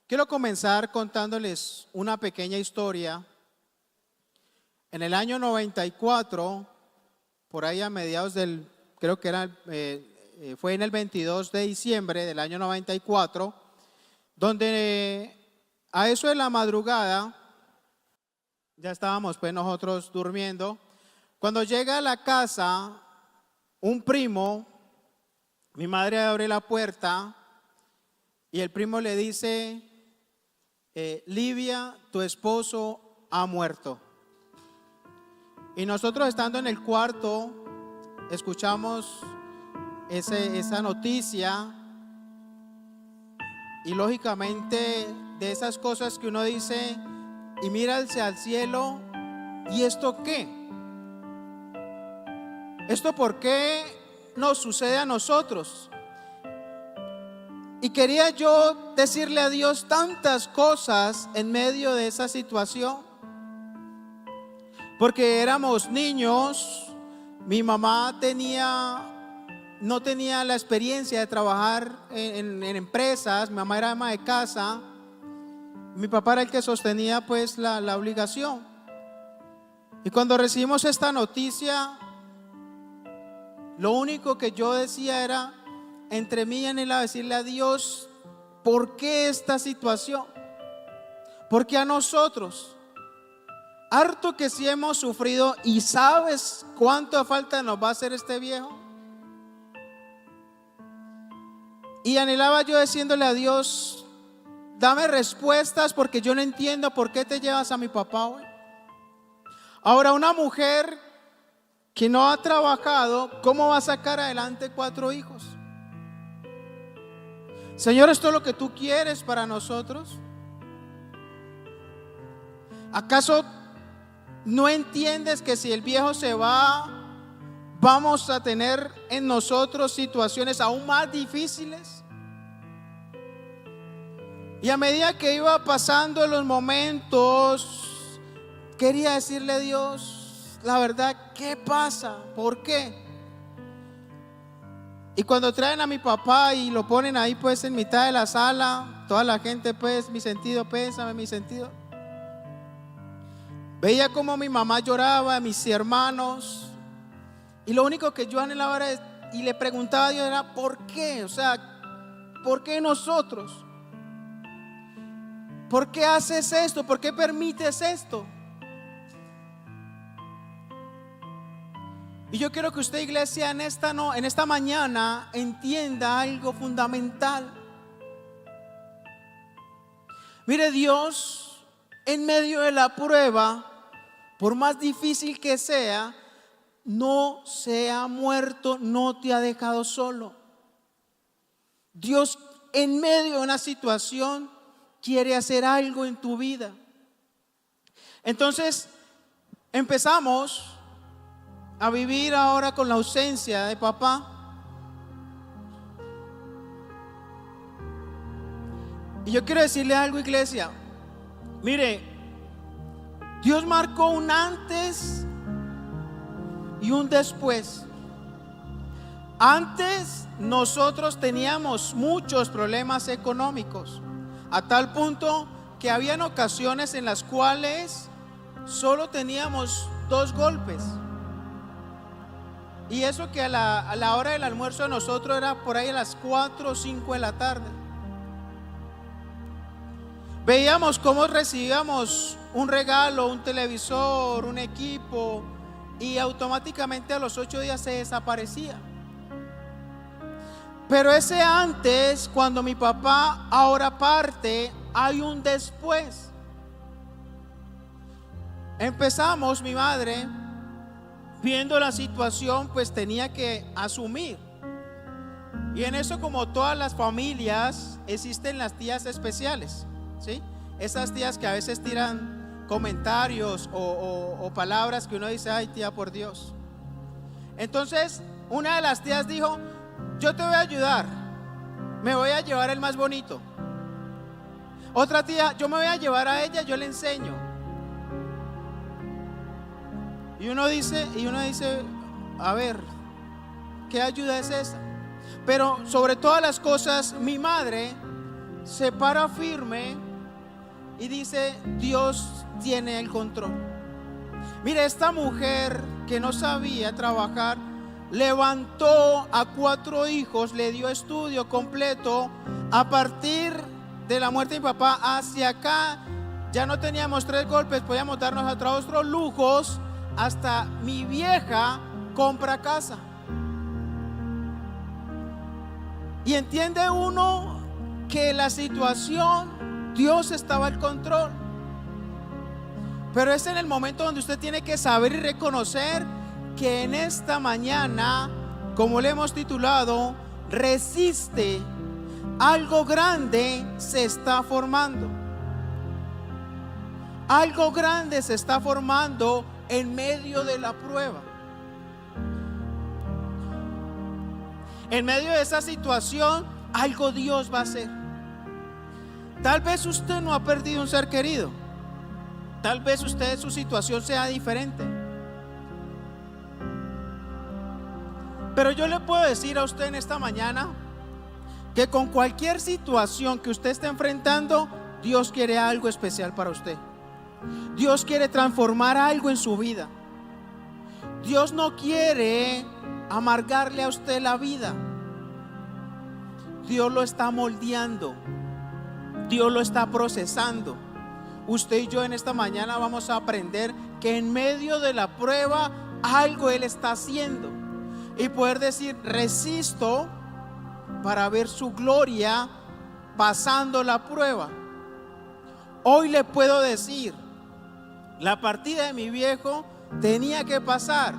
Quiero comenzar contándoles una pequeña historia. En el año 94, por ahí a mediados del, creo que era, fue en el 22 de diciembre del año 94, donde a eso de la madrugada, ya estábamos pues nosotros durmiendo, cuando llega a la casa un primo, mi madre abre la puerta y el primo le dice: Livia, tu esposo ha muerto. Y nosotros, estando en el cuarto, escuchamos esa noticia, y lógicamente de esas cosas que uno dice y mira hacia el cielo: ¿y esto qué? ¿Esto por qué nos sucede a nosotros? Y quería yo decirle a Dios tantas cosas en medio de esa situación, porque éramos niños. Mi mamá no tenía la experiencia de trabajar en empresas. Mi mamá era ama de casa, mi papá era el que sostenía pues la obligación. Y cuando recibimos esta noticia, lo único que yo decía era, entre mí y anhelaba decirle a Dios: ¿por qué esta situación? ¿Por qué a nosotros? Harto que sí hemos sufrido, y ¿sabes cuánto falta nos va a hacer este viejo? Y anhelaba yo diciéndole a Dios: dame respuestas, porque yo no entiendo por qué te llevas a mi papá hoy. Ahora, una mujer que no ha trabajado, ¿cómo va a sacar adelante 4 hijos? Señor, ¿esto es lo que tú quieres para nosotros? ¿Acaso no entiendes que si el viejo se va, vamos a tener en nosotros situaciones aún más difíciles? Y a medida que iba pasando los momentos, quería decirle a Dios: la verdad, ¿qué pasa? ¿Por qué? Y cuando traen a mi papá y lo ponen ahí pues en mitad de la sala, toda la gente pues: mi sentido pésame, mi sentido. Veía como mi mamá lloraba, mis hermanos, y lo único que yo anhelaba era, y le preguntaba a Dios, era: ¿por qué? O sea, ¿por qué nosotros? ¿Por qué haces esto? ¿Por qué permites esto? Y yo quiero que usted, iglesia, en esta mañana entienda algo fundamental. Mire, Dios, en medio de la prueba, por más difícil que sea, no se ha muerto, no te ha dejado solo. Dios, en medio de una situación, quiere hacer algo en tu vida. Entonces empezamos a vivir ahora con la ausencia de papá. Y yo quiero decirle algo, iglesia. Mire, Dios marcó un antes y un después. Antes nosotros teníamos muchos problemas económicos, a tal punto que habían ocasiones en las cuales solo teníamos 2 golpes. Y eso que a la hora del almuerzo de nosotros era por ahí a las 4 o 5 de la tarde. Veíamos cómo recibíamos un regalo, un televisor, un equipo, y automáticamente a los 8 días se desaparecía. Pero ese antes, cuando mi papá ahora parte, hay un después. Empezamos, mi madre, viendo la situación, pues tenía que asumir. Y en eso, como todas las familias, existen las tías especiales, ¿sí? Esas tías que a veces tiran comentarios o palabras que uno dice: ay, tía, por Dios. Entonces una de las tías dijo: yo te voy a ayudar, me voy a llevar el más bonito. Otra tía: yo me voy a llevar a ella, yo le enseño. Y uno dice, a ver, ¿qué ayuda es esa? Pero sobre todas las cosas, mi madre se para firme y dice: Dios tiene el control. Mire, esta mujer que no sabía trabajar levantó a 4 hijos, le dio estudio completo. A partir de la muerte de mi papá hacia acá ya no teníamos 3 golpes, podíamos darnos a otros lujos. Hasta mi vieja compra casa. Y entiende uno que la situación, Dios estaba al control. Pero es en el momento donde usted tiene que saber y reconocer que en esta mañana, como le hemos titulado, resiste, algo grande se está formando. Algo grande se está formando en medio de la prueba. En medio de esa situación, algo Dios va a hacer. Tal vez usted no ha perdido un ser querido. Tal vez usted, su situación sea diferente. Pero yo le puedo decir a usted en esta mañana que con cualquier situación que usted esté enfrentando, Dios quiere algo especial para usted. Dios quiere transformar algo en su vida. Dios no quiere amargarle a usted la vida. Dios lo está moldeando. Dios lo está procesando. Usted y yo en esta mañana vamos a aprender que en medio de la prueba algo Él está haciendo. Y poder decir: resisto para ver su gloria pasando la prueba. Hoy le puedo decir: la partida de mi viejo tenía que pasar,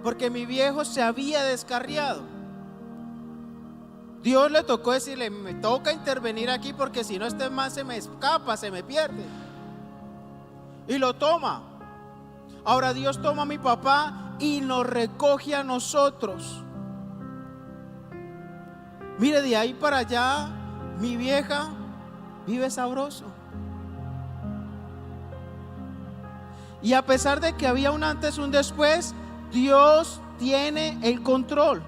porque mi viejo se había descarriado. Dios le tocó decirle: me toca intervenir aquí, porque si no este man se me escapa, se me pierde. Y lo toma. Ahora Dios toma a mi papá y nos recoge a nosotros. Mire, de ahí para allá mi vieja vive sabroso. Y a pesar de que había un antes y un después, Dios tiene el control.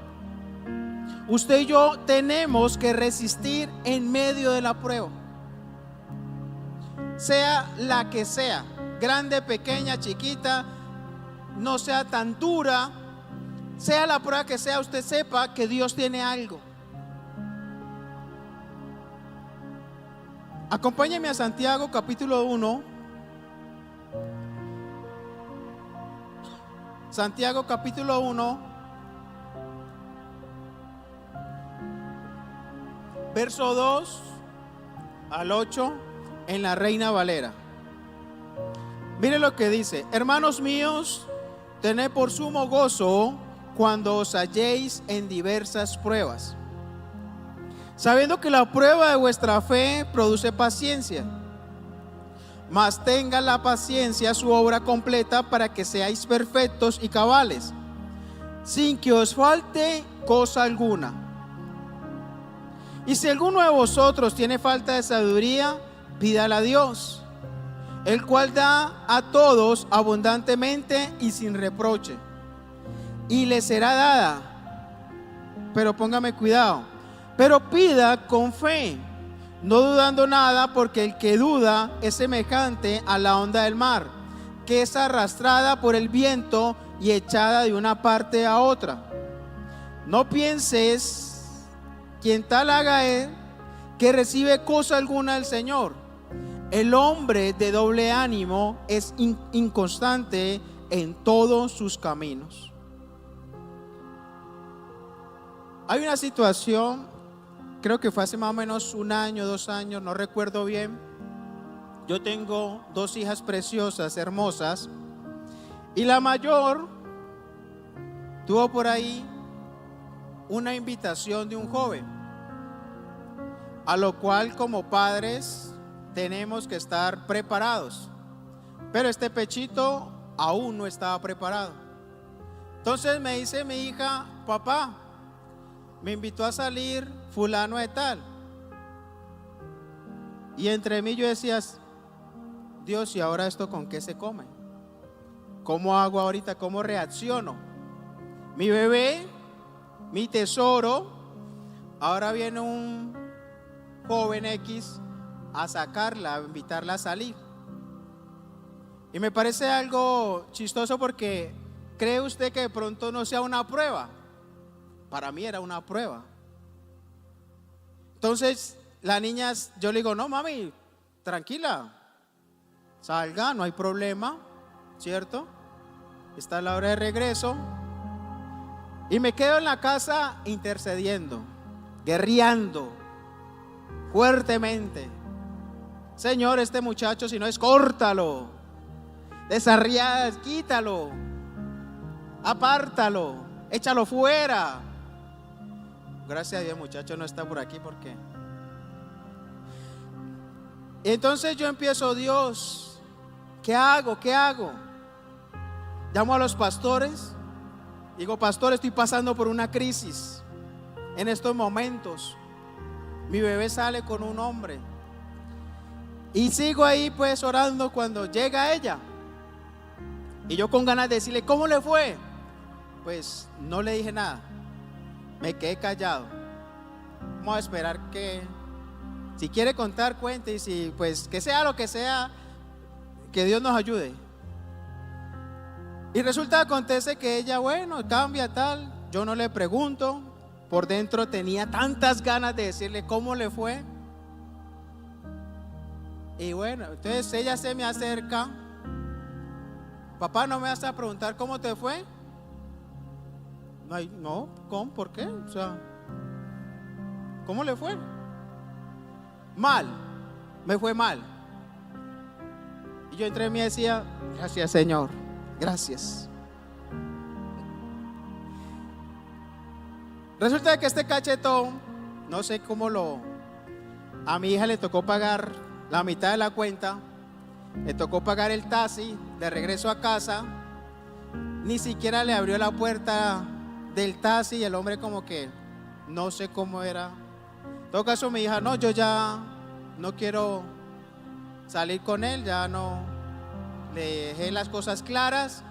Usted y yo tenemos que resistir en medio de la prueba, sea la que sea, grande, pequeña, chiquita, no sea tan dura, sea la prueba que sea, usted sepa que Dios tiene algo. Acompáñeme a Santiago capítulo 1. Santiago capítulo 1, verso 2 al 8 en la Reina Valera. Mire lo que dice: hermanos míos, tened por sumo gozo cuando os halléis en diversas pruebas, sabiendo que la prueba de vuestra fe produce paciencia. Mas tenga la paciencia su obra completa, para que seáis perfectos y cabales, sin que os falte cosa alguna. Y si alguno de vosotros tiene falta de sabiduría, pídala a Dios, el cual da a todos abundantemente y sin reproche, y le será dada. Pero póngame cuidado, pero pida con fe, no dudando nada, porque el que duda es semejante a la onda del mar, que es arrastrada por el viento y echada de una parte a otra. No pienses quien tal haga él, que recibe cosa alguna del Señor. El hombre de doble ánimo es inconstante en todos sus caminos. Hay una situación, creo que fue hace más o menos 1 año, 2 años, no recuerdo bien. Yo tengo 2 hijas preciosas, hermosas, y la mayor tuvo por ahí una invitación de un joven, a lo cual como padres tenemos que estar preparados. Pero este pechito aún no estaba preparado. Entonces me dice mi hija: papá, me invitó a salir fulano de tal. Y entre mí yo decía: Dios, ¿y ahora esto con qué se come? ¿Cómo hago ahorita? ¿Cómo reacciono? Mi bebé, mi tesoro, ahora viene un joven X a sacarla, a invitarla a salir. Y me parece algo chistoso porque ¿cree usted que de pronto no sea una prueba? Para mí era una prueba. Entonces la niña, yo le digo, no mami, tranquila, salga, no hay problema, ¿cierto? Está la hora de regreso. Y me quedo en la casa intercediendo, guerreando fuertemente. Señor, este muchacho si no es, córtalo, desarriadas, quítalo, apártalo, échalo fuera. Gracias a Dios, muchacho no está por aquí porque. Entonces yo empiezo, Dios, ¿qué hago? ¿Qué hago? Llamo a los pastores, digo, pastor, estoy pasando por una crisis en estos momentos. Mi bebé sale con un hombre. Y sigo ahí pues orando cuando llega ella. Y yo con ganas de decirle, ¿cómo le fue? Pues no le dije nada. Me quedé callado. Vamos a esperar que, si quiere contar, cuente. Y si pues que sea lo que sea, que Dios nos ayude. Y resulta, acontece que ella, bueno, cambia tal. Yo no le pregunto. Por dentro tenía tantas ganas de decirle cómo le fue. Y bueno, entonces ella se me acerca. Papá, ¿no me vas a preguntar cómo te fue? No, ¿cómo? ¿Por qué? O sea, ¿cómo le fue? Mal, me fue mal. Y yo entre mí decía, gracias Señor, gracias. Resulta que este cachetón, no sé cómo a mi hija le tocó pagar la mitad de la cuenta, le tocó pagar el taxi de regreso a casa, ni siquiera le abrió la puerta del taxi y el hombre como que no sé cómo era. En todo caso mi hija, no, yo ya no quiero salir con él, ya no, le dejé las cosas claras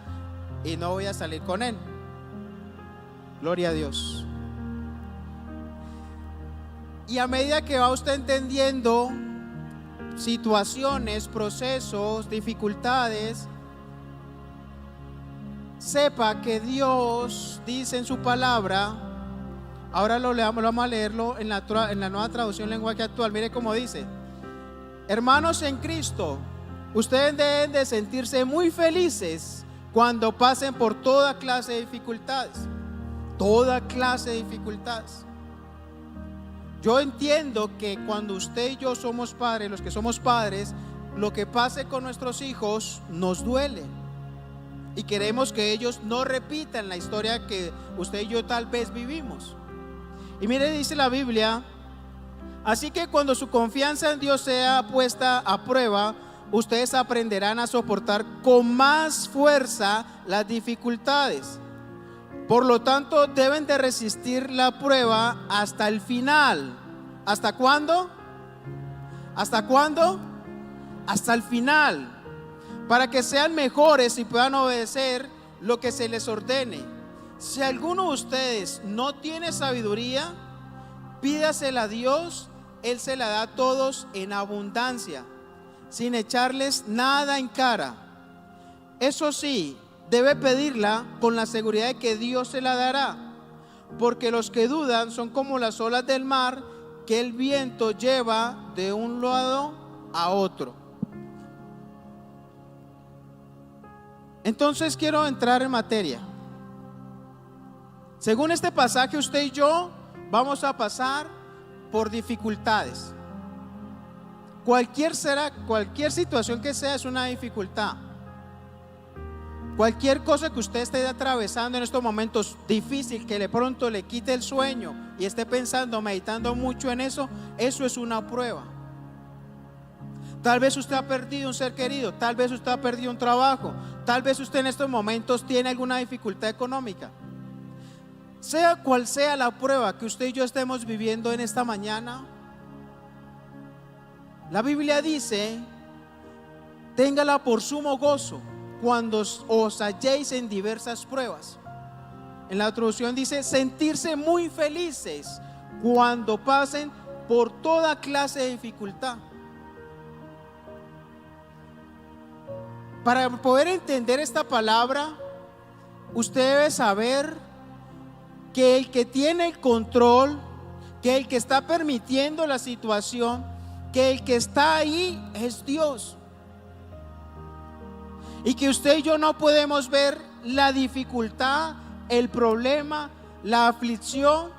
y no voy a salir con él. Gloria a Dios. Y a medida que va usted entendiendo situaciones, procesos, dificultades, sepa que Dios dice en su palabra. Ahora lo leamos, vamos a leerlo en la nueva traducción lenguaje actual. Mire cómo dice: hermanos en Cristo, ustedes deben de sentirse muy felices cuando pasen por toda clase de dificultades. Toda clase de dificultades. Yo entiendo que cuando usted y yo somos padres, los que somos padres, lo que pase con nuestros hijos nos duele. Y queremos que ellos no repitan la historia que usted y yo tal vez vivimos. Y mire, dice la Biblia: así que cuando su confianza en Dios sea puesta a prueba, ustedes aprenderán a soportar con más fuerza las dificultades. Por lo tanto, deben de resistir la prueba hasta el final. ¿Hasta cuándo? ¿Hasta cuándo? Hasta el final. Para que sean mejores y puedan obedecer lo que se les ordene. Si alguno de ustedes no tiene sabiduría, pídasela a Dios. Él se la da a todos en abundancia, sin echarles nada en cara. Eso sí, debe pedirla con la seguridad de que Dios se la dará, porque los que dudan son como las olas del mar que el viento lleva de un lado a otro. Entonces quiero entrar en materia. Según este pasaje, usted y yo vamos a pasar por dificultades. Cualquier situación que sea es una dificultad. Cualquier cosa que usted esté atravesando en estos momentos difícil, que de pronto le quite el sueño y esté pensando, meditando mucho en eso, eso es una prueba. Tal vez usted ha perdido un ser querido, tal vez usted ha perdido un trabajo, tal vez usted en estos momentos tiene alguna dificultad económica. Sea cual sea la prueba que usted y yo estemos viviendo en esta mañana, la Biblia dice: téngala por sumo gozo cuando os halléis en diversas pruebas. En la traducción dice: sentirse muy felices cuando pasen por toda clase de dificultad. Para poder entender esta palabra, usted debe saber que el que tiene el control, que el que está permitiendo la situación, que el que está ahí es Dios. Y que usted y yo no podemos ver la dificultad, el problema, la aflicción,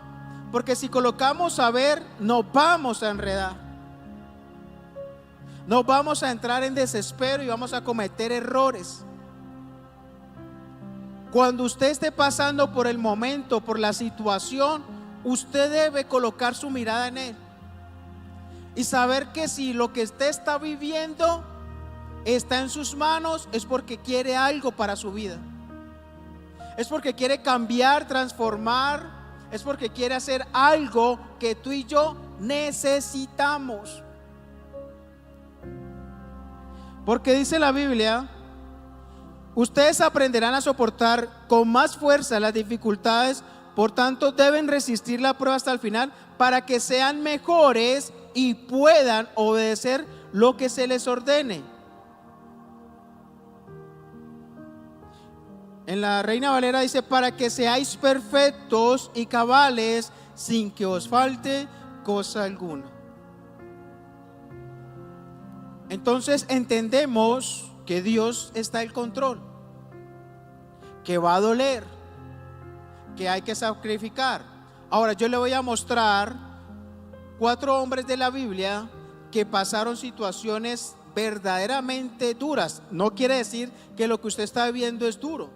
porque si colocamos a ver, nos vamos a enredar. Nos vamos a entrar en desespero y vamos a cometer errores. Cuando usted esté pasando por el momento, por la situación, usted debe colocar su mirada en Él y saber que si lo que usted está viviendo está en sus manos, es porque quiere algo para su vida, es porque quiere cambiar, transformar, es porque quiere hacer algo que tú y yo necesitamos. Porque dice la Biblia: ustedes aprenderán a soportar con más fuerza las dificultades, por tanto deben resistir la prueba hasta el final para que sean mejores y puedan obedecer lo que se les ordene. En la Reina Valera dice: para que seáis perfectos y cabales, sin que os falte cosa alguna. Entonces entendemos que Dios está en control, que va a doler, que hay que sacrificar. Ahora yo le voy a mostrar 4 hombres de la Biblia que pasaron situaciones verdaderamente duras. No quiere decir que lo que usted está viviendo es duro,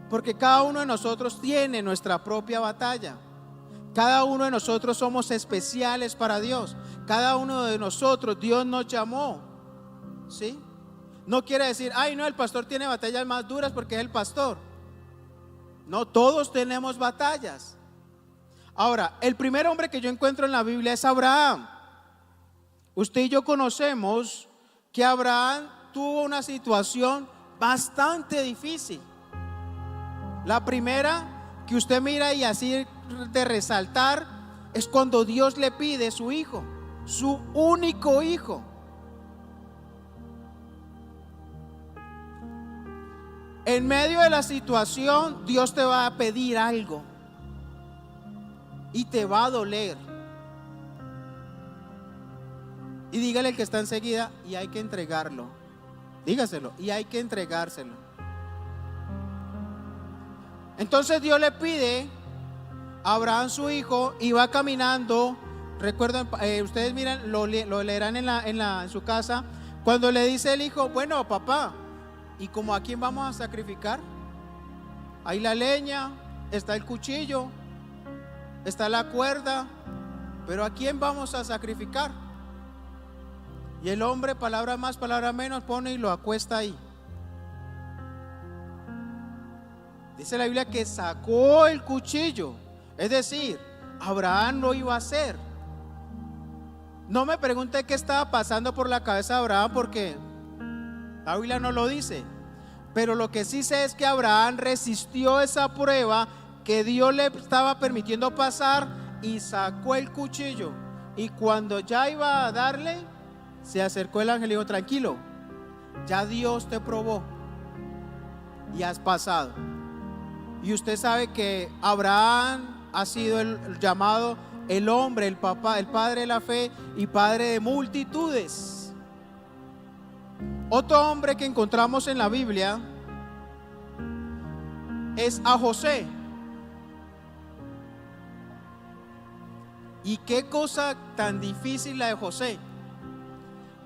porque cada uno de nosotros tiene nuestra propia batalla. Cada uno de nosotros somos especiales para Dios. Cada uno de nosotros Dios nos llamó, ¿sí? No quiere decir: ay, no, el pastor tiene batallas más duras porque es el pastor. No, todos tenemos batallas. Ahora, el primer hombre que yo encuentro en la Biblia es Abraham. Usted y yo conocemos que Abraham tuvo una situación bastante difícil. La primera que usted mira y así de resaltar es cuando Dios le pide su hijo, su único hijo. En medio de la situación, Dios te va a pedir algo y te va a doler. Y dígale al que está enseguida: y hay que entregarlo. Dígaselo: y hay que entregárselo. Entonces Dios le pide a Abraham su hijo y va caminando. Recuerden, ustedes miran, lo leerán en su casa, cuando le dice el hijo: bueno, papá, ¿y como a quién vamos a sacrificar? Hay la leña, está el cuchillo, está la cuerda, pero ¿a quién vamos a sacrificar? Y el hombre, palabra más, palabra menos, pone y lo acuesta ahí. Dice la Biblia que sacó el cuchillo, es decir, Abraham lo iba a hacer. No me pregunte qué estaba pasando por la cabeza de Abraham, porque la Biblia no lo dice. Pero lo que sí sé es que Abraham resistió esa prueba que Dios le estaba permitiendo pasar y sacó el cuchillo. Y cuando ya iba a darle, se acercó el ángel y dijo: tranquilo, ya Dios te probó y has pasado. Y usted sabe que Abraham ha sido el llamado el hombre, el papá, el padre de la fe y padre de multitudes. Otro hombre que encontramos en la Biblia es a José. Y qué cosa tan difícil la de José,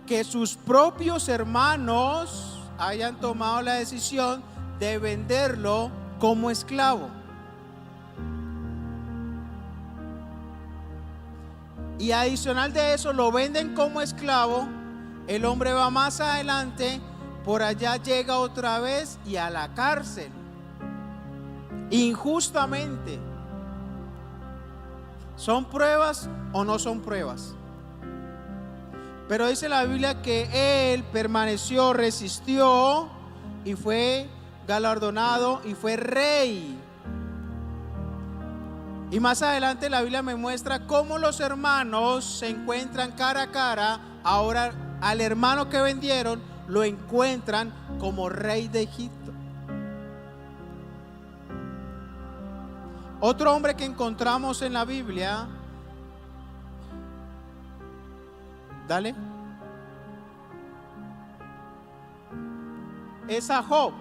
que sus propios hermanos hayan tomado la decisión de venderlo como esclavo. Y adicional de eso, lo venden como esclavo. El hombre va más adelante, por allá llega otra vez y a la cárcel, injustamente. ¿Son pruebas o no son pruebas? Pero dice la Biblia que él permaneció, resistió y fue galardonado y fue rey. Y más adelante la Biblia me muestra cómo los hermanos se encuentran cara a cara ahora al hermano que vendieron lo encuentran como rey de Egipto. Otro hombre que encontramos en la Biblia, dale, es a Job.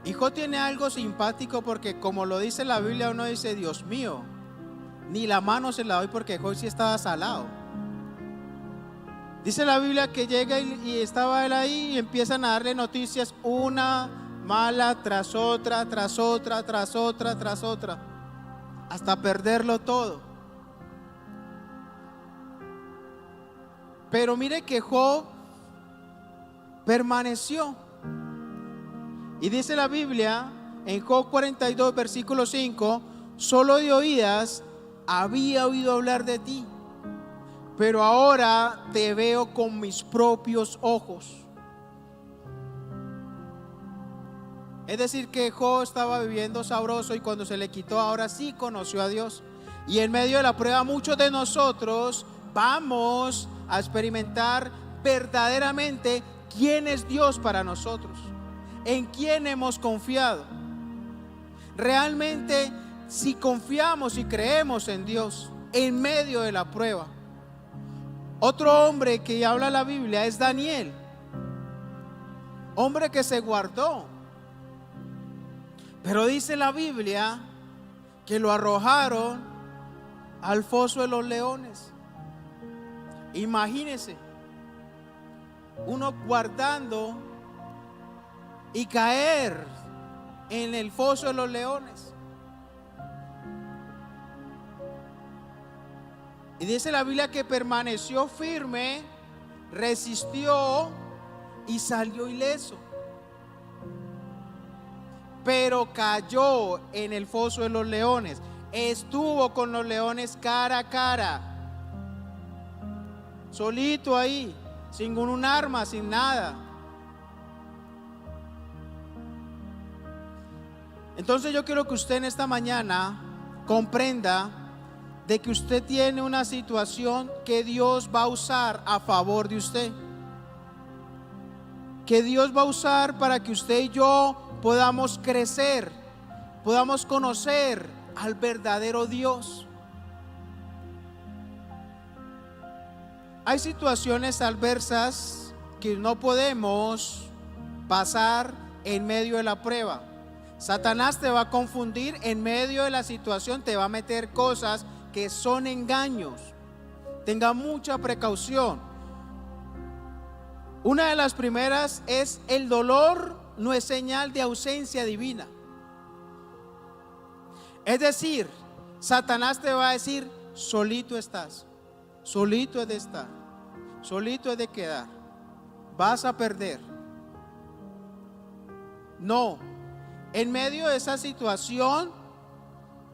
Y Job tiene algo simpático porque, como lo dice la Biblia, uno dice: Dios mío, ni la mano se la doy, porque Job sí estaba salado. Dice la Biblia que llega y estaba él ahí y empiezan a darle noticias, una mala tras otra, tras otra, tras otra, tras otra, hasta perderlo todo. Pero mire que Job permaneció. Y dice la Biblia en Job 42 versículo 5: solo de oídas había oído hablar de ti, pero ahora te veo con mis propios ojos. Es decir, que Job estaba viviendo sabroso, y cuando se le quitó, ahora sí conoció a Dios. Y en medio de la prueba, muchos de nosotros vamos a experimentar verdaderamente quién es Dios para nosotros, en quién hemos confiado. Realmente, si confiamos y creemos en Dios en medio de la prueba. Otro hombre que habla la Biblia es Daniel, hombre que se guardó. Pero dice la Biblia que lo arrojaron al foso de los leones. Imagínense, uno guardando y caer en el foso de los leones. Y dice la Biblia que permaneció firme, resistió y salió ileso. Pero cayó en el foso de los leones. Estuvo con los leones cara a cara, solito ahí, sin un arma, sin nada. Entonces yo quiero que usted en esta mañana comprenda de que usted tiene una situación que Dios va a usar a favor de usted, que Dios va a usar para que usted y yo podamos crecer, podamos conocer al verdadero Dios. Hay situaciones adversas que no podemos pasar en medio de la prueba. Satanás te va a confundir en medio de la situación, te va a meter cosas que son engaños. Tenga mucha precaución. Una de las primeras es: el dolor no es señal de ausencia divina. Es decir, Satanás te va a decir: solito estás, solito es de estar, solito es de quedar, vas a perder. No, en medio de esa situación,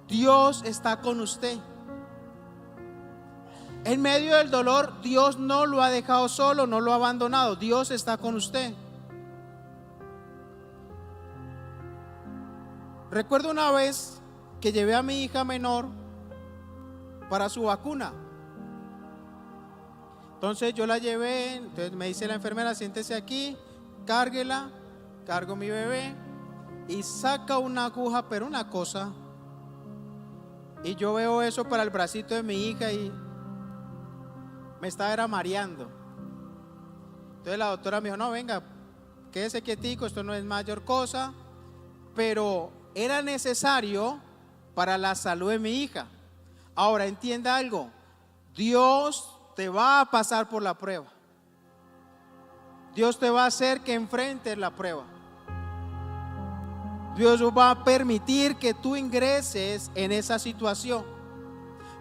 Dios está con usted. En medio del dolor, Dios no lo ha dejado solo, no lo ha abandonado. Dios está con usted. Recuerdo una vez que llevé a mi hija menor para su vacuna. Entonces yo la llevé, entonces me dice la enfermera: siéntese aquí, cárguela. Cargo mi bebé y saca una aguja, pero una cosa. Y yo veo eso para el bracito de mi hija y me estaba mareando. Entonces la doctora me dijo: no, venga, quédese quietico, esto no es mayor cosa. Pero era necesario para la salud de mi hija. Ahora entienda algo: Dios te va a pasar por la prueba. Dios te va a hacer que enfrentes la prueba. Dios va a permitir que tú ingreses en esa situación,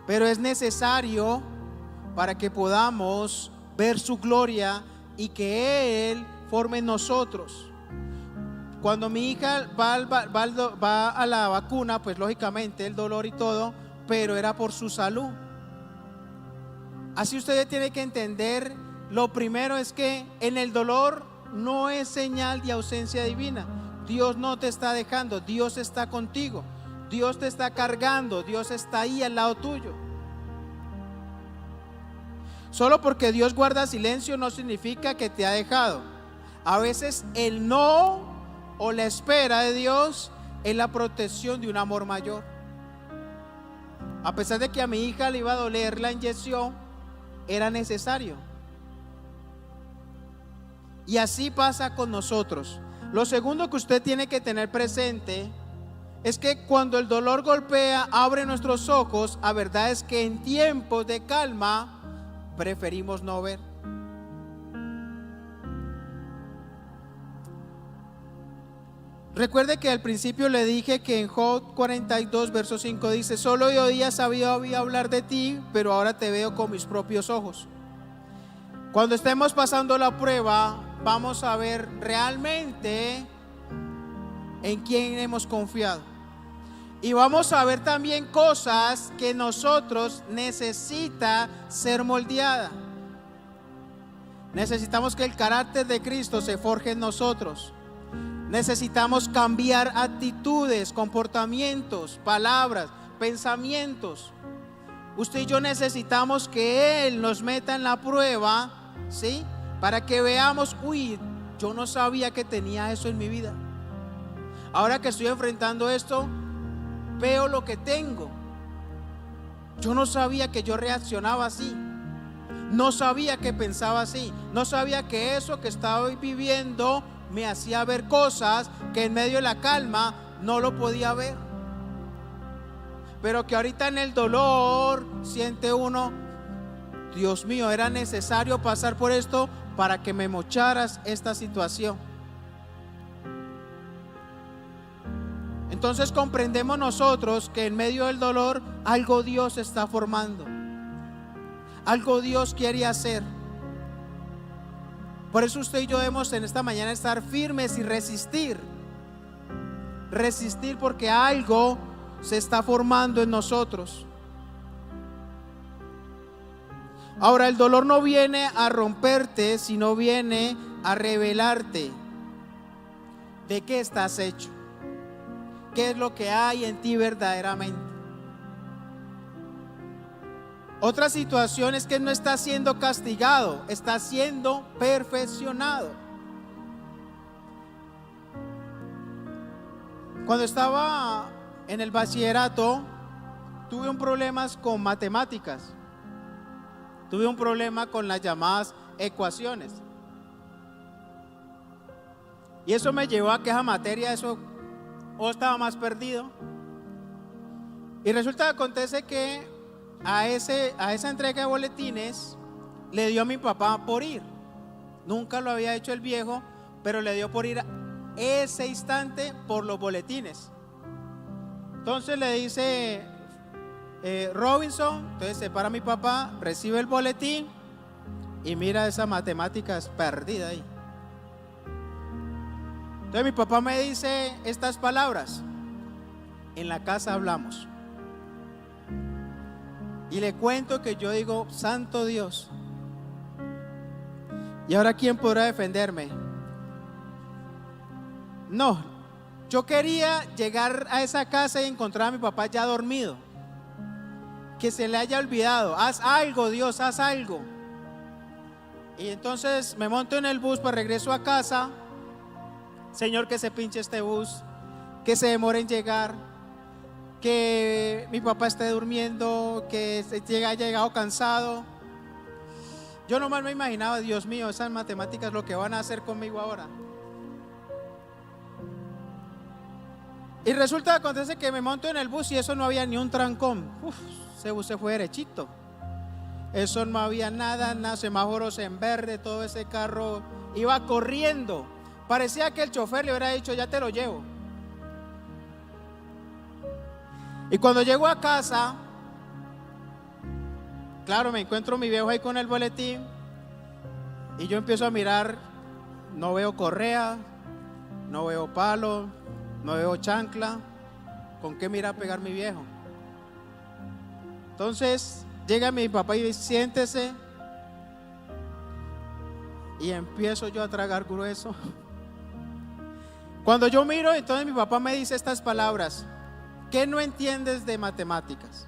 pero es necesario para que podamos ver su gloria y que Él forme en nosotros. Cuando mi hija va a la vacuna, pues lógicamente el dolor y todo, pero era por su salud. Así usted tiene que entender, lo primero es que en el dolor no es señal de ausencia divina. Dios no te está dejando, Dios está contigo, Dios te está cargando, Dios está ahí al lado tuyo. Solo porque Dios guarda silencio no significa que te ha dejado. A veces el no o la espera de Dios es la protección de un amor mayor. A pesar de que a mi hija le iba a doler la inyección, era necesario. Y así pasa con nosotros. Lo segundo que usted tiene que tener presente es que cuando el dolor golpea, abre nuestros ojos a verdades que en tiempos de calma preferimos no ver. Recuerde que al principio le dije que en Job 42 verso 5 dice: solo yo había sabido hablar de ti, pero ahora te veo con mis propios ojos. Cuando estemos pasando la prueba, vamos a ver realmente en quién hemos confiado. Y vamos a ver también cosas que nosotros necesita ser moldeada. Necesitamos que el carácter de Cristo se forje en nosotros. Necesitamos cambiar actitudes, comportamientos, palabras, pensamientos. Usted y yo necesitamos que Él nos meta en la prueba, ¿sí? Para que veamos, uy, yo no sabía que tenía eso en mi vida. Ahora que estoy enfrentando esto, veo lo que tengo. Yo no sabía que yo reaccionaba así. No sabía que pensaba así. No sabía que eso que estaba viviendo me hacía ver cosas que en medio de la calma no lo podía ver. Pero que ahorita en el dolor siente uno, Dios mío, era necesario pasar por esto para que me mocharas esta situación. Entonces comprendemos nosotros que en medio del dolor algo Dios está formando, algo Dios quiere hacer. Por eso usted y yo debemos en esta mañana estar firmes y resistir porque algo se está formando en nosotros. Ahora, el dolor no viene a romperte, sino viene a revelarte de qué estás hecho, qué es lo que hay en ti verdaderamente. Otra situación es que no está siendo castigado, está siendo perfeccionado. Cuando estaba en el bachillerato, tuve un problema con matemáticas. Tuve un problema con las llamadas ecuaciones. Y eso me llevó a que esa materia, eso o estaba más perdido. Y resulta que acontece que a esa entrega de boletines le dio a mi papá por ir. Nunca lo había hecho el viejo, pero le dio por ir ese instante por los boletines. Entonces le dice Robinson, entonces se para mi papá, recibe el boletín y mira esa matemáticas perdida ahí. Entonces mi papá me dice estas palabras: en la casa hablamos. Y le cuento que yo digo, santo Dios, ¿y ahora quién podrá defenderme? No, yo quería llegar a esa casa y encontrar a mi papá ya dormido, que se le haya olvidado. Haz algo, Dios, haz algo. Y entonces me monto en el bus para regreso a casa. Señor, que se pinche este bus, que se demore en llegar, que mi papá esté durmiendo, que haya llegado cansado. Yo nomás me imaginaba, Dios mío, esas matemáticas lo que van a hacer conmigo ahora. Y resulta que acontece que me monto en el bus y eso no había ni un trancón. Ese bus se fue derechito. Eso no había nada, semáforos en verde, todo ese carro iba corriendo. Parecía que el chofer le hubiera dicho, ya te lo llevo. Y cuando llego a casa, claro, me encuentro mi viejo ahí con el boletín y yo empiezo a mirar, no veo correa, no veo palo, no veo chancla. ¿Con qué me irá a pegar mi viejo? Entonces llega mi papá y dice, siéntese. Y empiezo yo a tragar grueso. Cuando yo miro, entonces mi papá me dice estas palabras: ¿qué no entiendes de matemáticas?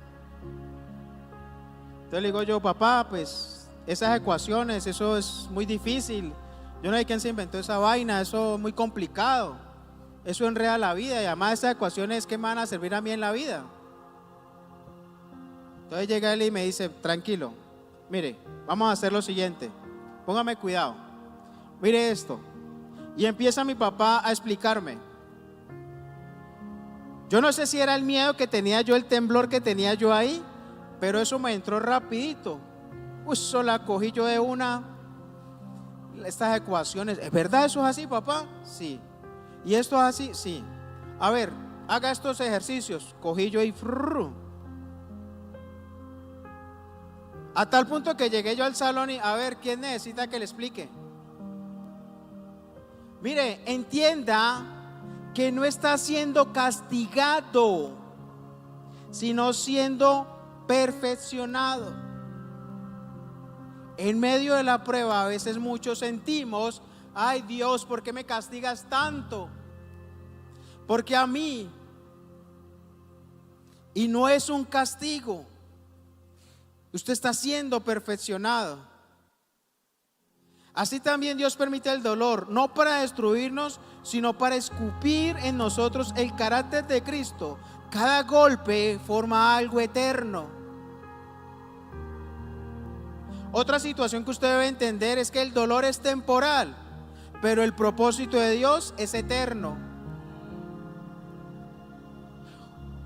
Entonces le digo yo, papá, pues esas ecuaciones, eso es muy difícil. Yo no sé quién se inventó esa vaina, eso es muy complicado. Eso enreda la vida y además esas ecuaciones que me van a servir a mí en la vida. Entonces llega él y me dice, tranquilo, mire, vamos a hacer lo siguiente, póngame cuidado, mire esto. Y empieza mi papá a explicarme. Yo no sé si era el miedo que tenía yo, el temblor que tenía yo ahí, pero eso me entró rapidito. Uy, la cogí yo de una. Estas ecuaciones, ¿es verdad eso es así, papá? Sí. ¿Y esto es así? Sí. A ver, haga estos ejercicios. Cogí yo y a tal punto que llegué yo al salón y a ver, ¿quién necesita que le explique? Mire, entienda que no está siendo castigado, sino siendo perfeccionado. En medio de la prueba a veces muchos sentimos, ay Dios, ¿por qué me castigas tanto? Porque a mí. Y no es un castigo. Usted está siendo perfeccionado. Así también Dios permite el dolor, no para destruirnos, sino para escupir en nosotros el carácter de Cristo. Cada golpe forma algo eterno. Otra situación que usted debe entender es que el dolor es temporal, pero el propósito de Dios es eterno.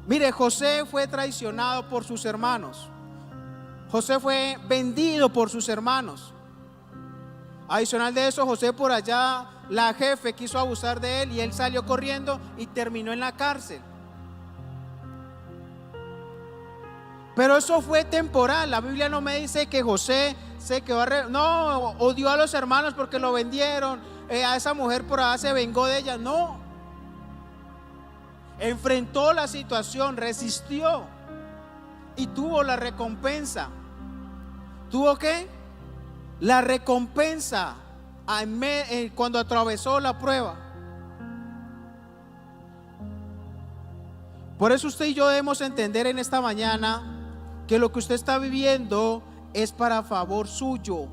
Mire, José fue traicionado por sus hermanos. José fue vendido por sus hermanos. Adicional de eso, José por allá, la jefe quiso abusar de él y él salió corriendo y terminó en la cárcel. Pero eso fue temporal. La Biblia no me dice que José se quedó no, odió a los hermanos porque lo vendieron, a esa mujer por allá se vengó de ella. No, enfrentó la situación, resistió y tuvo la recompensa. ¿Tuvo qué? La recompensa cuando atravesó la prueba. Por eso usted y yo debemos entender en esta mañana que lo que usted está viviendo es para favor suyo.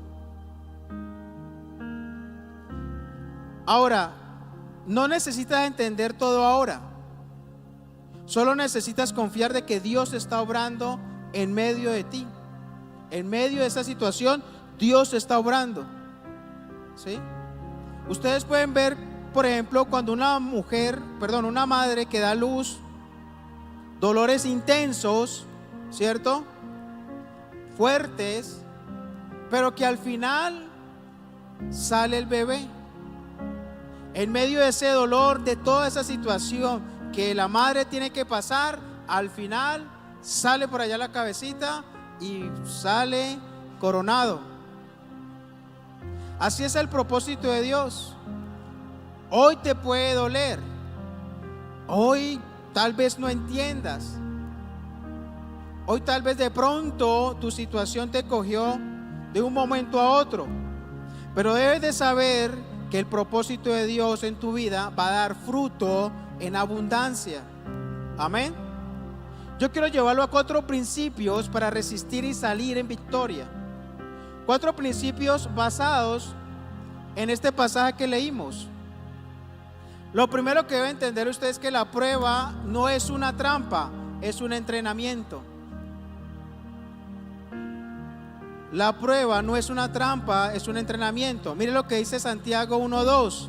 Ahora, no necesitas entender todo ahora. Solo necesitas confiar de que Dios está obrando en medio de ti. En medio de esa situación, Dios está obrando. ¿Sí? Ustedes pueden ver, por ejemplo, cuando una madre que da a luz, dolores intensos, ¿cierto? Fuertes, pero que al final sale el bebé. En medio de ese dolor, de toda esa situación que la madre tiene que pasar, al final sale por allá la cabecita y sale coronado. Así es el propósito de Dios. Hoy te puede doler. Hoy tal vez no entiendas. Hoy tal vez de pronto tu situación te cogió de un momento a otro. Pero debes de saber que el propósito de Dios en tu vida va a dar fruto en abundancia. Amén. Yo quiero llevarlo a 4 principios para resistir y salir en victoria. 4 principios basados en este pasaje que leímos. Lo primero que debe entender usted es que la prueba no es una trampa, es un entrenamiento. La prueba no es una trampa, es un entrenamiento. Mire lo que dice Santiago 1:2.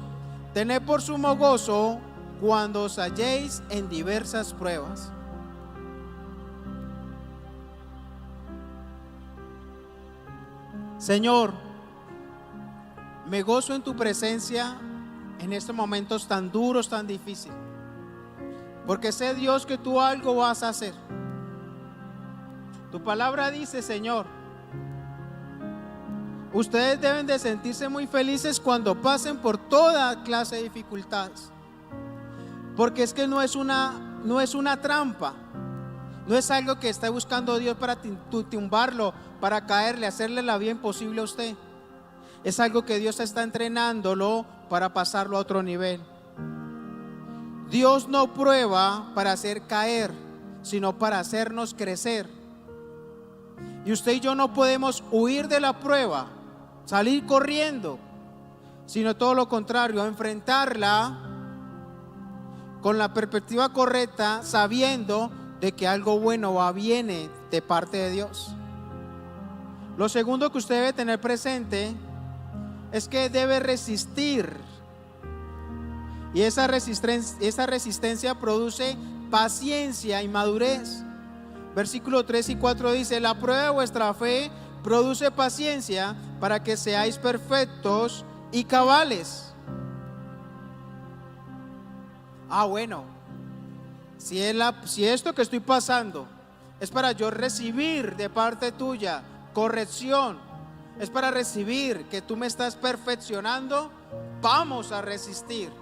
Tened por sumo gozo cuando os halléis en diversas pruebas. Señor, me gozo en tu presencia en estos momentos tan duros, tan difíciles, porque sé, Dios, que tú algo vas a hacer. Tu palabra dice, Señor, ustedes deben de sentirse muy felices cuando pasen por toda clase de dificultades, porque es que no es una trampa. No es algo que está buscando Dios para tumbarlo, para caerle, hacerle la vida imposible a usted. Es algo que Dios está entrenándolo para pasarlo a otro nivel. Dios no prueba para hacer caer, sino para hacernos crecer. Y usted y yo no podemos huir de la prueba, salir corriendo, sino todo lo contrario, enfrentarla con la perspectiva correcta, sabiendo de que algo bueno viene de parte de Dios. Lo segundo que usted debe tener presente es que debe resistir. Y esa resistencia produce paciencia y madurez. Versículo 3 y 4 dice: la prueba de vuestra fe produce paciencia para que seáis perfectos y cabales. Bueno, si esto que estoy pasando es para yo recibir de parte tuya corrección, es para recibir que tú me estás perfeccionando, vamos a resistir.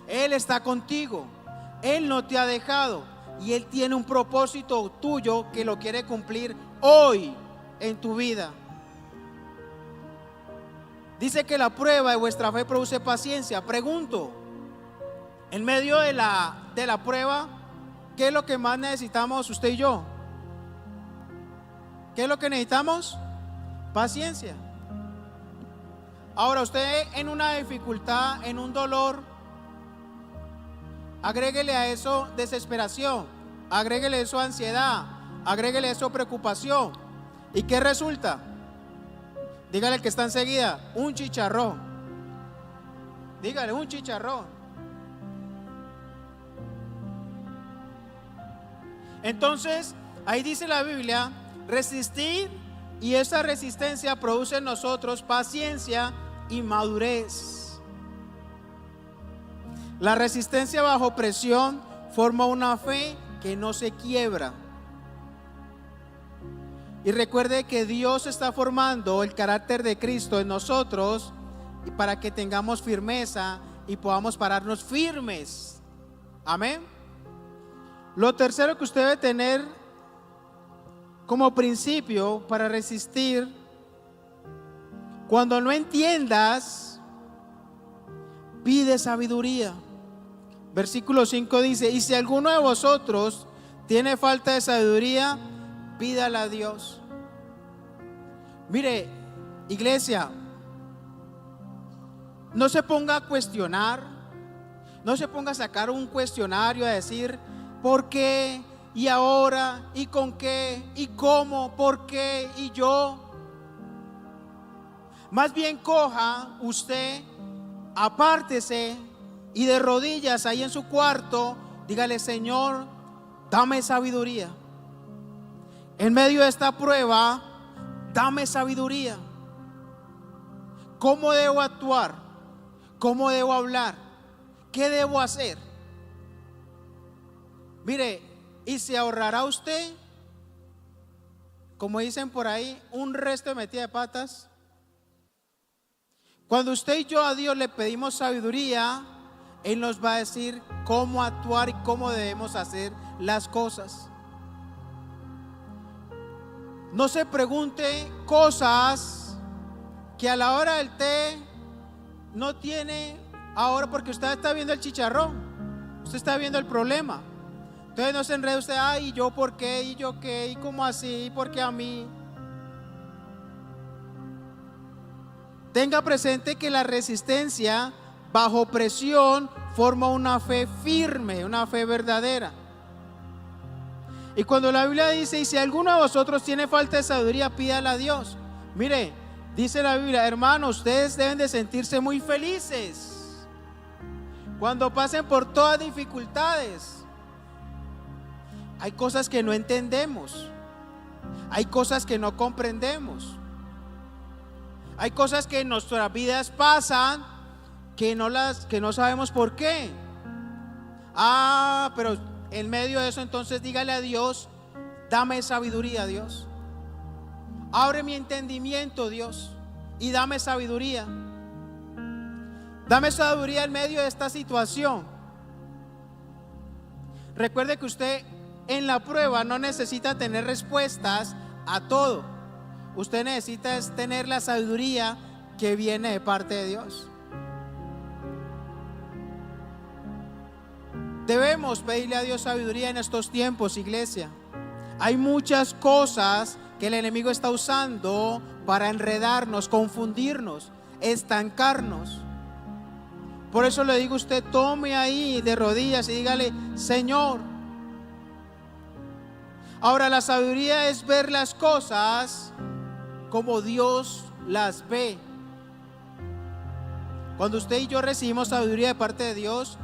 Él está contigo, Él no te ha dejado y Él tiene un propósito tuyo que lo quiere cumplir hoy en tu vida. Dice que la prueba de vuestra fe produce paciencia. Pregunto, en medio de la prueba, ¿qué es lo que más necesitamos usted y yo? ¿Qué es lo que necesitamos? Paciencia. Ahora, usted en una dificultad, en un dolor, agréguele a eso desesperación, agréguele eso ansiedad, agréguele eso preocupación. ¿Y qué resulta? Dígale al que está enseguida: un chicharrón. Dígale: un chicharrón. Entonces, ahí dice la Biblia: resistir, y esa resistencia produce en nosotros paciencia y madurez. La resistencia bajo presión forma una fe que no se quiebra. Y recuerde que Dios está formando el carácter de Cristo en nosotros y para que tengamos firmeza y podamos pararnos firmes. Amén. Lo tercero que usted debe tener como principio para resistir: cuando no entiendas, pide sabiduría. Versículo 5 dice: y si alguno de vosotros tiene falta de sabiduría, pídala a Dios. Mire, iglesia, no se ponga a cuestionar, no se ponga a sacar un cuestionario a decir ¿por qué? ¿Y ahora? ¿Y con qué? ¿Y cómo? ¿Por qué? ¿Y yo? Más bien coja usted, apártese y de rodillas ahí en su cuarto, dígale: Señor, dame sabiduría. En medio de esta prueba, dame sabiduría. ¿Cómo debo actuar? ¿Cómo debo hablar? ¿Qué debo hacer? Mire, y se ahorrará usted, como dicen por ahí, un resto de metida de patas. Cuando usted y yo a Dios le pedimos sabiduría, Él nos va a decir cómo actuar y cómo debemos hacer las cosas. No se pregunte cosas que a la hora del té no tiene ahora, porque usted está viendo el chicharrón, usted está viendo el problema. Entonces no se enrede usted: ay, ¿y yo por qué? ¿Y yo qué? ¿Y cómo así? ¿Y por qué a mí? Tenga presente que la resistencia bajo presión forma una fe firme, una fe verdadera. Y cuando la Biblia dice: y si alguno de vosotros tiene falta de sabiduría, pídala a Dios. Mire, dice la Biblia: hermanos, ustedes deben de sentirse muy felices cuando pasen por todas dificultades. Hay cosas que no entendemos, hay cosas que no comprendemos, hay cosas que en nuestras vidas pasan que no sabemos por qué. Pero en medio de eso, entonces dígale a Dios: dame sabiduría, Dios. Abre mi entendimiento, Dios, y dame sabiduría. Dame sabiduría en medio de esta situación. Recuerde que usted en la prueba no necesita tener respuestas a todo. Usted necesita tener la sabiduría que viene de parte de Dios. Debemos pedirle a Dios sabiduría en estos tiempos, iglesia. Hay muchas cosas que el enemigo está usando para enredarnos, confundirnos, estancarnos. Por eso le digo a usted, tome ahí de rodillas y dígale: Señor. Ahora, la sabiduría es ver las cosas como Dios las ve. Cuando usted y yo recibimos sabiduría de parte de Dios,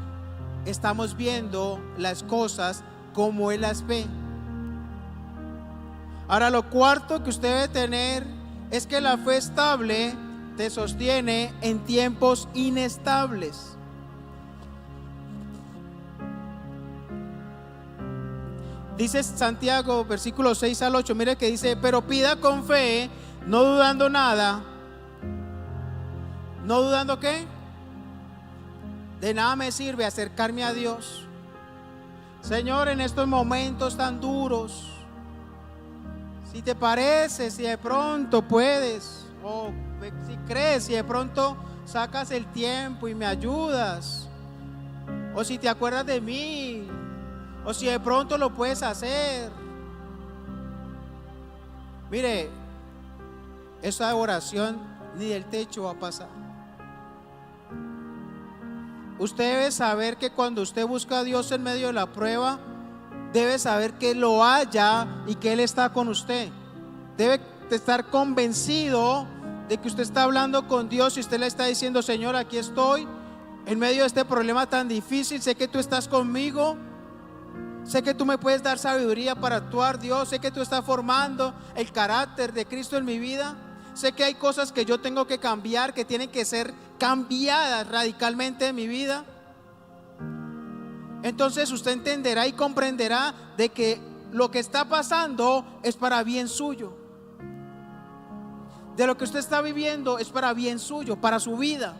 estamos viendo las cosas como Él las ve. Ahora, lo cuarto que usted debe tener es que la fe estable te sostiene en tiempos inestables. Dice Santiago, versículos 6 al 8, mire que dice: pero pida con fe, no dudando nada. ¿No dudando qué? De nada me sirve acercarme a Dios. Señor, en estos momentos tan duros, si te parece, si de pronto puedes, o si crees, si de pronto sacas el tiempo y me ayudas, o si te acuerdas de mí, o si de pronto lo puedes hacer. Mire, esa oración ni del techo va a pasar. Usted debe saber que cuando usted busca a Dios en medio de la prueba, debe saber que lo haya y que Él está con usted. Debe estar convencido de que usted está hablando con Dios y usted le está diciendo: Señor, aquí estoy en medio de este problema tan difícil, sé que tú estás conmigo, sé que tú me puedes dar sabiduría para actuar, Dios, sé que tú estás formando el carácter de Cristo en mi vida, sé que hay cosas que yo tengo que cambiar, que tienen que ser cambiadas radicalmente en mi vida. Entonces usted entenderá y comprenderá de que lo que está pasando es para bien suyo. De lo que usted está viviendo es para bien suyo, para su vida.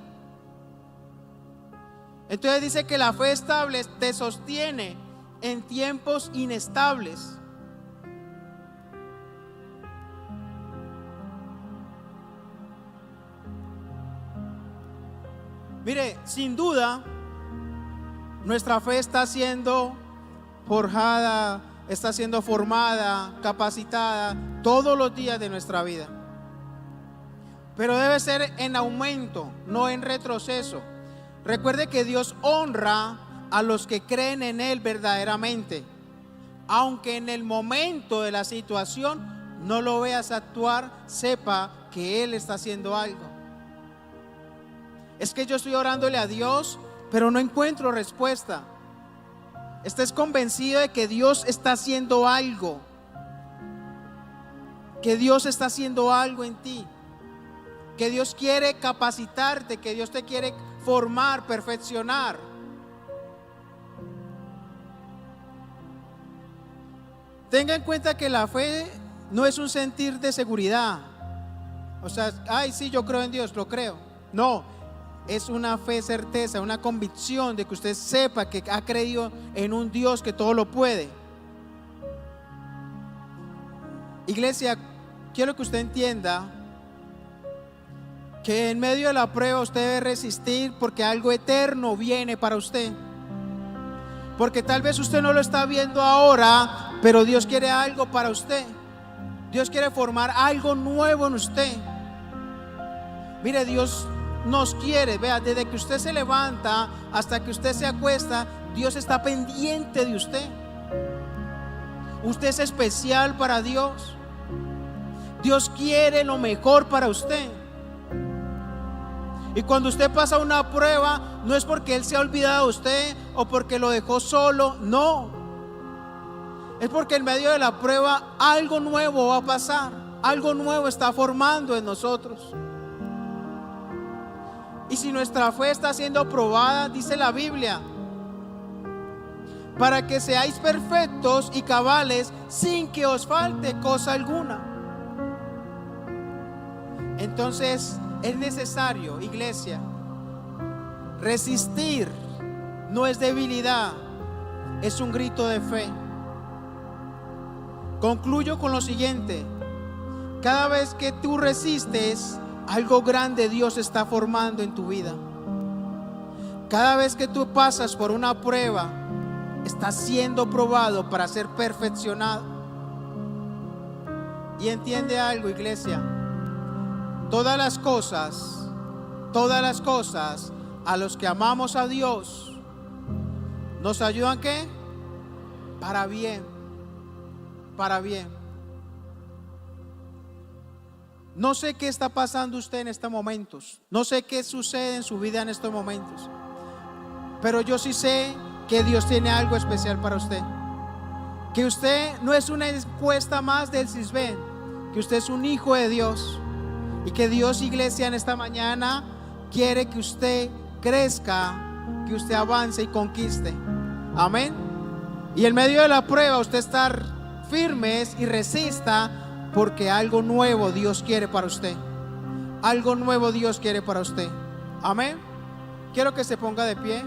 Entonces dice que la fe estable te sostiene en tiempos inestables. Mire, sin duda, nuestra fe está siendo forjada, está siendo formada, capacitada todos los días de nuestra vida. Pero debe ser en aumento, no en retroceso. Recuerde que Dios honra a los que creen en Él verdaderamente. Aunque en el momento de la situación no lo veas actuar, sepa que Él está haciendo algo. Es que yo estoy orándole a Dios, pero no encuentro respuesta. Estés convencido de que Dios está haciendo algo, que Dios está haciendo algo en ti, que Dios quiere capacitarte, que Dios te quiere formar, perfeccionar. Tenga en cuenta que la fe no es un sentir de seguridad. O sea, ay, sí, yo creo en Dios, lo creo. No. Es una fe certeza, una convicción de que usted sepa que ha creído en un Dios que todo lo puede. Iglesia, quiero que usted entienda que en medio de la prueba usted debe resistir, porque algo eterno viene para usted. Porque tal vez usted no lo está viendo ahora, pero Dios quiere algo para usted. Dios quiere formar algo nuevo en usted. Mire, Dios nos quiere, vea, desde que usted se levanta hasta que usted se acuesta, Dios está pendiente de usted. Usted es especial para Dios. Dios quiere lo mejor para usted. Y cuando usted pasa una prueba, no es porque Él se ha olvidado de usted o porque lo dejó solo, no. Es porque en medio de la prueba algo nuevo va a pasar, algo nuevo está formando en nosotros. Y si nuestra fe está siendo probada, dice la Biblia, para que seáis perfectos y cabales sin que os falte cosa alguna. Entonces es necesario, iglesia, resistir. No es debilidad, es un grito de fe. Concluyo con lo siguiente: cada vez que tú resistes, algo grande Dios está formando en tu vida. Cada vez que tú pasas por una prueba, estás siendo probado para ser perfeccionado. Y entiende algo, iglesia. Todas las cosas a los que amamos a Dios nos ayudan, ¿qué? Para bien, para bien. No sé qué está pasando usted en estos momentos, no sé qué sucede en su vida en estos momentos, pero yo sí sé que Dios tiene algo especial para usted. Que usted no es una encuesta más del CISBEN, que usted es un hijo de Dios. Y que Dios, iglesia, en esta mañana quiere que usted crezca, que usted avance y conquiste. Amén. Y en medio de la prueba usted estar firmes y resista, porque algo nuevo Dios quiere para usted. Algo nuevo Dios quiere para usted. Amén. Quiero que se ponga de pie.